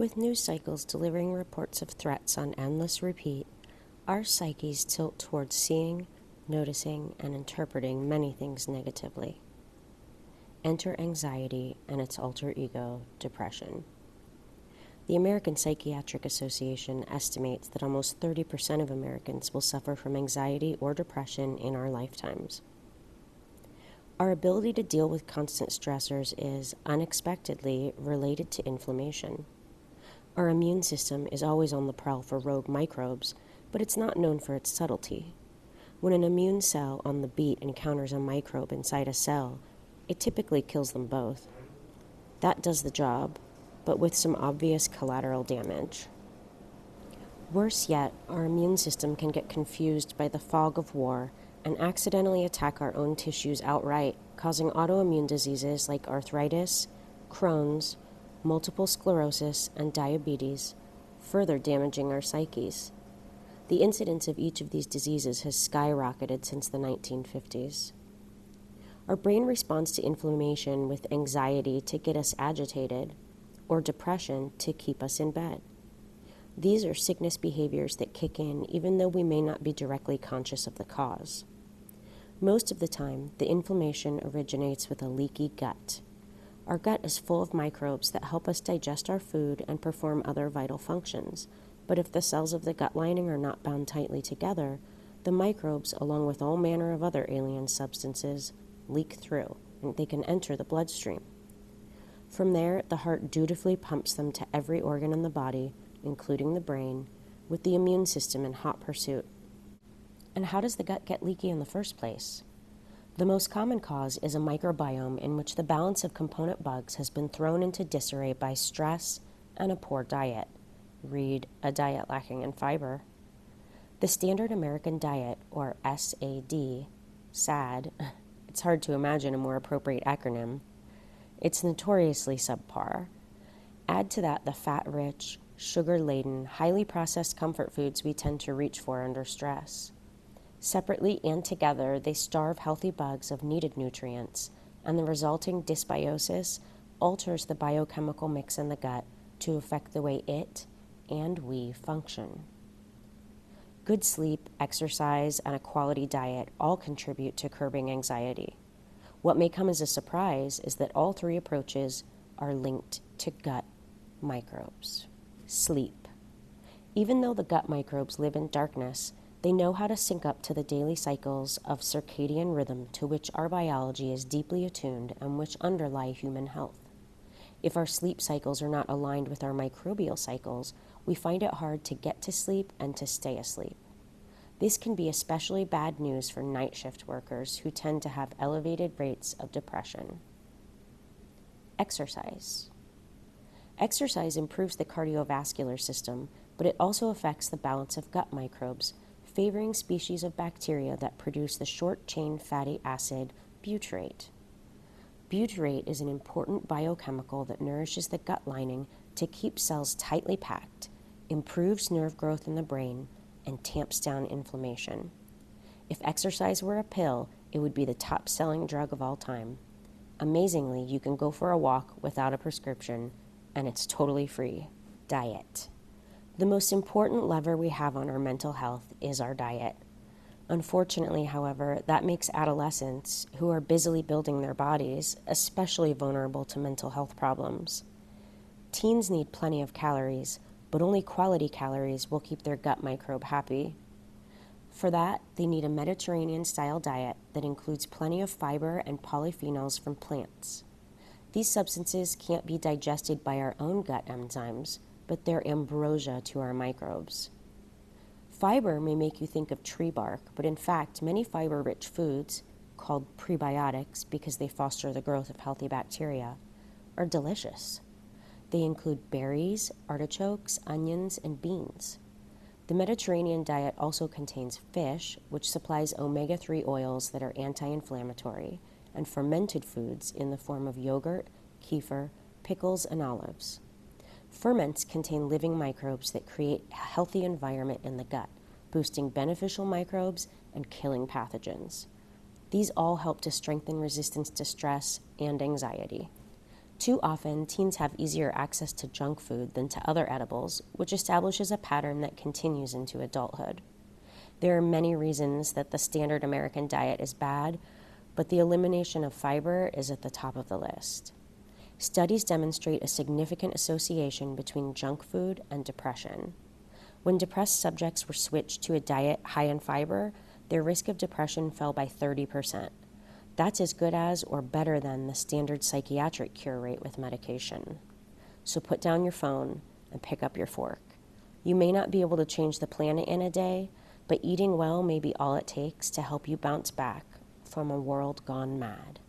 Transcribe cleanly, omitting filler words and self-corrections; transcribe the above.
With news cycles delivering reports of threats on endless repeat, our psyches tilt towards seeing, noticing, and interpreting many things negatively. Enter anxiety and its alter ego, depression. The American Psychiatric Association estimates that almost 30% of Americans will suffer from anxiety or depression in our lifetimes. Our ability to deal with constant stressors is unexpectedly related to inflammation. Our immune system is always on the prowl for rogue microbes, but it's not known for its subtlety. When an immune cell on the beat encounters a microbe inside a cell, it typically kills them both. That does the job, but with some obvious collateral damage. Worse yet, our immune system can get confused by the fog of war and accidentally attack our own tissues outright, causing autoimmune diseases like arthritis, Crohn's, multiple sclerosis, and diabetes, further damaging our psyches. The incidence of each of these diseases has skyrocketed since the 1950s. Our brain responds to inflammation with anxiety to get us agitated, or depression to keep us in bed. These are sickness behaviors that kick in even though we may not be directly conscious of the cause. Most of the time, the inflammation originates with a leaky gut. Our gut is full of microbes that help us digest our food and perform other vital functions, but if the cells of the gut lining are not bound tightly together, the microbes, along with all manner of other alien substances, leak through, and they can enter the bloodstream. From there, the heart dutifully pumps them to every organ in the body, including the brain, with the immune system in hot pursuit. And how does the gut get leaky in the first place? The most common cause is a microbiome in which the balance of component bugs has been thrown into disarray by stress and a poor diet. Read, a diet lacking in fiber. The Standard American Diet, or SAD, SAD, it's hard to imagine a more appropriate acronym. It's notoriously subpar. Add to that the fat-rich, sugar-laden, highly processed comfort foods we tend to reach for under stress. Separately and together, they starve healthy bugs of needed nutrients, and the resulting dysbiosis alters the biochemical mix in the gut to affect the way it and we function. Good sleep, exercise, and a quality diet all contribute to curbing anxiety. What may come as a surprise is that all three approaches are linked to gut microbes. Sleep. Even though the gut microbes live in darkness, they know how to sync up to the daily cycles of circadian rhythm to which our biology is deeply attuned and which underlie human health. If our sleep cycles are not aligned with our microbial cycles, we find it hard to get to sleep and to stay asleep. This can be especially bad news for night shift workers who tend to have elevated rates of depression. Exercise. Exercise improves the cardiovascular system, but it also affects the balance of gut microbes, favoring species of bacteria that produce the short-chain fatty acid butyrate. Butyrate is an important biochemical that nourishes the gut lining to keep cells tightly packed, improves nerve growth in the brain, and tamps down inflammation. If exercise were a pill, it would be the top-selling drug of all time. Amazingly, you can go for a walk without a prescription, and it's totally free. Diet. The most important lever we have on our mental health is our diet. Unfortunately, however, that makes adolescents, who are busily building their bodies, especially vulnerable to mental health problems. Teens need plenty of calories, but only quality calories will keep their gut microbe happy. For that, they need a Mediterranean-style diet that includes plenty of fiber and polyphenols from plants. These substances can't be digested by our own gut enzymes, but they're ambrosia to our microbes. Fiber may make you think of tree bark, but in fact, many fiber-rich foods, called prebiotics because they foster the growth of healthy bacteria, are delicious. They include berries, artichokes, onions, and beans. The Mediterranean diet also contains fish, which supplies omega-3 oils that are anti-inflammatory, and fermented foods in the form of yogurt, kefir, pickles, and olives. Ferments contain living microbes that create a healthy environment in the gut, boosting beneficial microbes and killing pathogens. These all help to strengthen resistance to stress and anxiety. Too often, teens have easier access to junk food than to other edibles, which establishes a pattern that continues into adulthood. There are many reasons that the standard American diet is bad, but the elimination of fiber is at the top of the list. Studies demonstrate a significant association between junk food and depression. When depressed subjects were switched to a diet high in fiber, their risk of depression fell by 30%. That's as good as or better than the standard psychiatric cure rate with medication. So put down your phone and pick up your fork. You may not be able to change the planet in a day, but eating well may be all it takes to help you bounce back from a world gone mad.